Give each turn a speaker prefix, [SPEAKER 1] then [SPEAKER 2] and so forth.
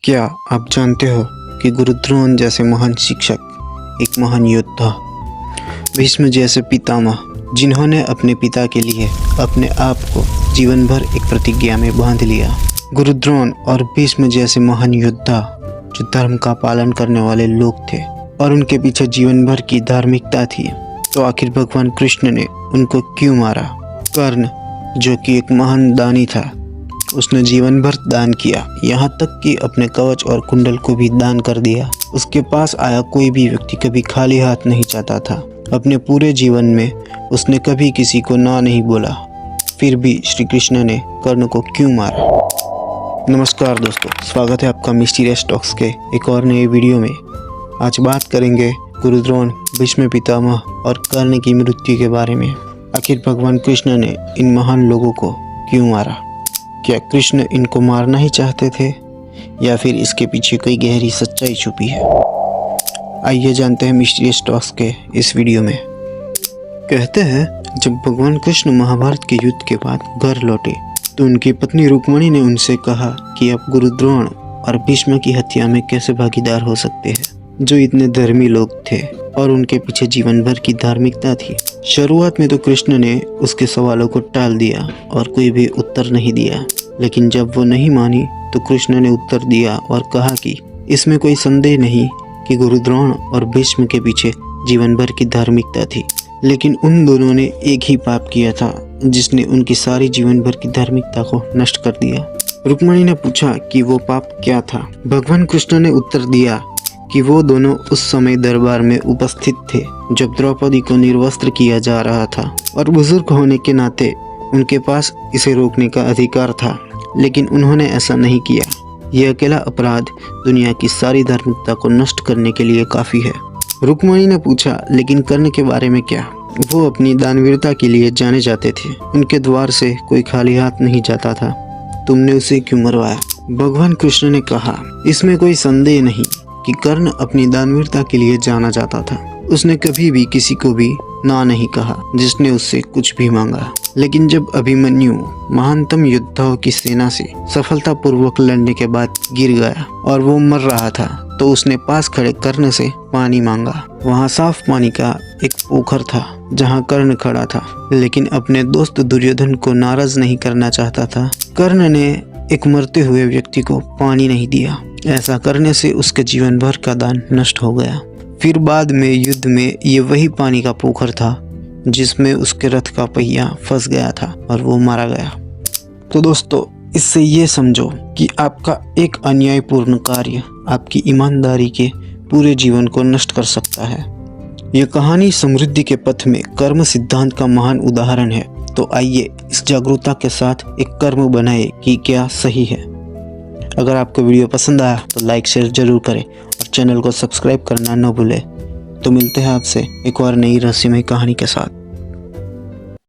[SPEAKER 1] क्या आप जानते हो कि गुरु द्रोण जैसे महान शिक्षक, एक महान योद्धा, भीष्म जैसे पितामह, जिन्होंने अपने पिता के लिए अपने आप को जीवन भर एक प्रतिज्ञा में बांध लिया। गुरु द्रोण और भीष्म जैसे महान योद्धा जो धर्म का पालन करने वाले लोग थे और उनके पीछे जीवन भर की धार्मिकता थी, तो आखिर भगवान कृष्ण ने उनको क्यों मारा? कर्ण, जो कि एक महान दानी था, उसने जीवन भर दान किया, यहाँ तक कि अपने कवच और कुंडल को भी दान कर दिया। उसके पास आया कोई भी व्यक्ति कभी खाली हाथ नहीं जाता था। अपने पूरे जीवन में उसने कभी किसी को ना नहीं बोला। फिर भी श्री कृष्ण ने कर्ण को क्यों मारा? नमस्कार दोस्तों, स्वागत है आपका मिस्टीरियस टॉक्स के एक और नए वीडियो में। आज बात करेंगे गुरु द्रोण, भीष्म पितामह और कर्ण की मृत्यु के बारे में। आखिर भगवान कृष्ण ने इन महान लोगों को क्यों मारा? क्या कृष्ण इनको मारना ही चाहते थे या फिर इसके पीछे कोई गहरी सच्चाई छुपी है? आइए जानते हैं मिस्टीरियस टॉक्स के इस वीडियो में। कहते हैं जब भगवान कृष्ण महाभारत के युद्ध के बाद घर लौटे तो उनकी पत्नी रुक्मणी ने उनसे कहा कि आप गुरु द्रोण और भीष्म की हत्या में कैसे भागीदार हो सकते हैं, जो इतने धर्मी लोग थे और उनके पीछे जीवन भर की धार्मिकता थी। शुरुआत में तो कृष्ण ने उसके सवालों को टाल दिया और कोई भी उत्तर नहीं दिया, लेकिन जब वो नहीं मानी तो कृष्ण ने उत्तर दिया और कहा कि इसमें कोई संदेह नहीं कि गुरु द्रोण और भीष्म के पीछे जीवन भर की धार्मिकता थी, लेकिन उन दोनों ने एक ही पाप किया था जिसने उनकी सारी जीवन भर की धार्मिकता को नष्ट कर दिया। रुक्मणी ने पूछा कि वो पाप क्या था। भगवान कृष्ण ने उत्तर दिया कि वो दोनों उस समय दरबार में उपस्थित थे जब द्रौपदी को निर्वस्त्र किया जा रहा था और बुजुर्ग होने के नाते उनके पास इसे रोकने का अधिकार था, लेकिन उन्होंने ऐसा नहीं किया। यह अकेला अपराध दुनिया की सारी धार्मिकता को नष्ट करने के लिए काफी है। रुक्मणी ने पूछा, लेकिन कर्ण के बारे में क्या? वो अपनी दानवीरता के लिए जाने जाते थे, उनके द्वार से कोई खाली हाथ नहीं जाता था। तुमने उसे क्यों मरवाया? भगवान कृष्ण ने कहा, इसमें कोई संदेह नहीं कि कर्ण अपनी दानवीरता के लिए जाना जाता था। उसने कभी भी किसी को भी ना नहीं कहा जिसने उससे कुछ भी मांगा। लेकिन जब अभिमन्यु महानतम योद्धाओं की सेना से सफलतापूर्वक लड़ने के बाद गिर गया और वो मर रहा था, तो उसने पास खड़े कर्ण से पानी मांगा। वहाँ साफ पानी का एक पोखर था जहाँ कर्ण खड़ा था, लेकिन अपने दोस्त दुर्योधन को नाराज नहीं करना चाहता था। कर्ण ने एक मरते हुए व्यक्ति को पानी नहीं दिया। ऐसा करने से उसके जीवन भर का दान नष्ट हो गया। फिर बाद में युद्ध में ये वही पानी का पोखर था जिसमें उसके रथ का पहिया फंस गया था और वो मारा गया। तो दोस्तों, इससे ये समझो कि आपका एक अन्यायपूर्ण कार्य आपकी ईमानदारी के पूरे जीवन को नष्ट कर सकता है। यह कहानी समृद्धि के पथ में कर्म सिद्धांत का महान उदाहरण है। तो आइए इस जागरूकता के साथ एक कर्म बनाए कि क्या सही है। अगर आपको वीडियो पसंद आया तो लाइक शेयर जरूर करें और चैनल को सब्सक्राइब करना न भूलें। तो मिलते हैं आपसे एक और नई रहस्यमय कहानी के साथ।